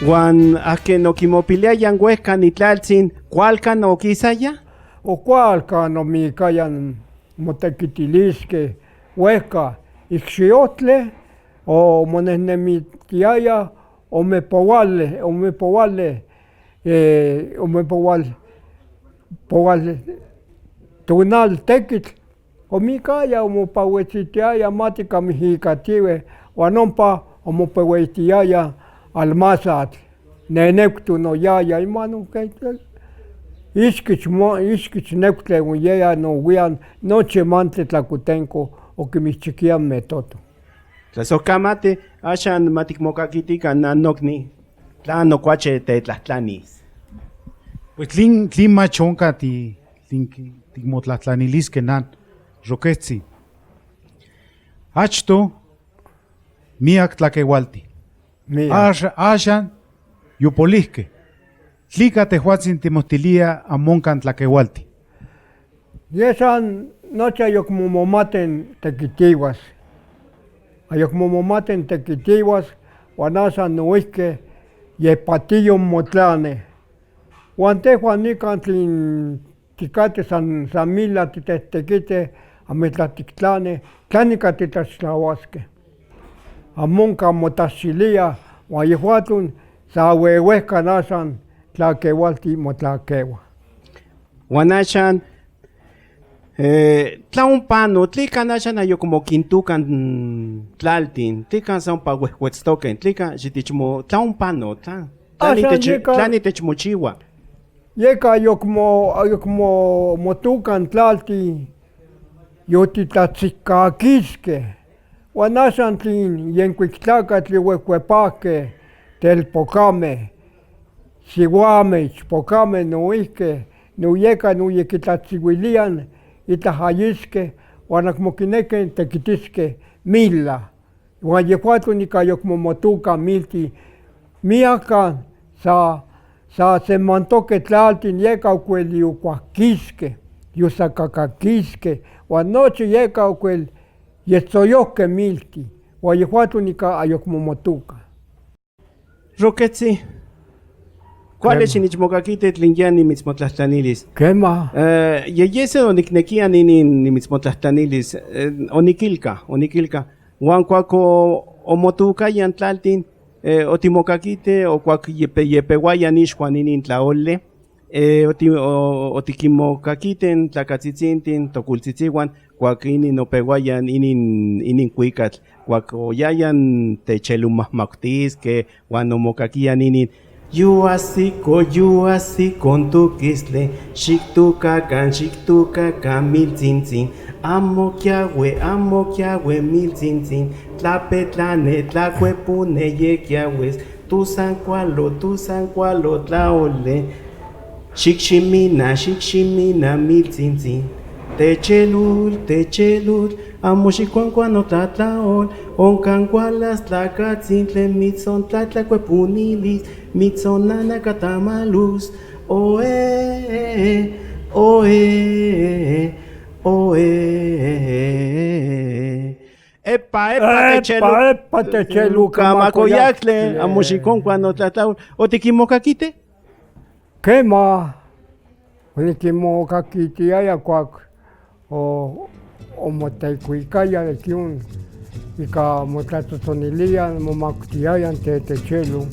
Juan aken okimopiliayan huejka nitlaltzin kualkan okisaya? O kualkan omikayan motekitilisque huejka ixiotle o monehnemitiaya omepouale tunal tekitl omikaya omopauetzitiaya matika mexicatiue uan ompa omopeueitiaya almazatl neneuctun oyaya iman ixquich neuctli oyaya nouian nochi mantli tlacotenco oquimihchiquiya metoto. Tlasojkamati axan matikmokakitikan nokni tlan okuache tetlahtlanis. Pues tlin mach onka tikmotlahtlaniliskej nan roquetzi. Achto miak tlakeualti. Axan yopolihkeh. Tlika tehuatzin timohtilia amonkan tlakeualti. Yesan nochi ayokmomomaten tekitiuas. Ayokmomomaten tekitiuas uan axan noihke yepatillo motlane. Uan tehuan nikan tlin ticate san mila titehtekiteh amitlatiktlane tlanika titlaxtlauasqueh. Amonka motahxilia uan yehuatun sa ueuehkan axan tlakeualti motlakeua. Uan axan tlaompano, tlikan axan ayokmokintukan tlaltin, tlikan san ompa uehuetztoken, tlikan xitichmo tlaompano, tlan itechmochiua. Yeka ayokmo motukan tlalti yotitlatzihkakiskeh uan axan tlin yenkuik tlakatl youehkuepahkeh telpokameh, siuameh, ichpokameh noihkeh noyeka noyekitlatziuilian itlah ayisqueh uan acmo quinequeh tequitisqueh mila. Uan yehuatun ika ayokmomotukan milti miakan sa semantoqueh tlaltin yeka ocuel yocuahquisqueh, yosacacahquisqueh uan nochi yeka ocuel yetzoyohqueh milti uan yehuatun ika ayokmomotukan. Roquetzi, ¿cuál xinichmokakitih tlin ya nimitzmotlahtanilis? Quema. Yeyese oniknekia nimitzmotlahtanilis, onikilka. Uan kuako omotukayan tlaltin, otimokakiteh o kuak yepeuayan ixkuan inin tlaole, otikimokakiteh tlakatzitzintin tokultzitziuan kuak inin opeuayan inin kuikatl, kuak oyayan techelumahmautisqueh uan omokakiyan inin yuasiko tukistle, xiktukakan miltzintzin, amo kiaue miltzintzin, tlapetlane, tlakuepune yekiaues, tusankualo tlaole, xikximina miltzintzin, techelul, amo xikuankuano tlatlaol, onkan kualas tlakatzintle mitzon tlatlakuepunilis, mitzonana katamalus, oe. Epa, techelu, kamakoyaktle, amo xikonkuano tlatlaol, otikimokakiteh? Quema, onikimokakitiaya kuak omoteikuikaya de kiun ika motlatzotzonilian momaktiayan tetechelu.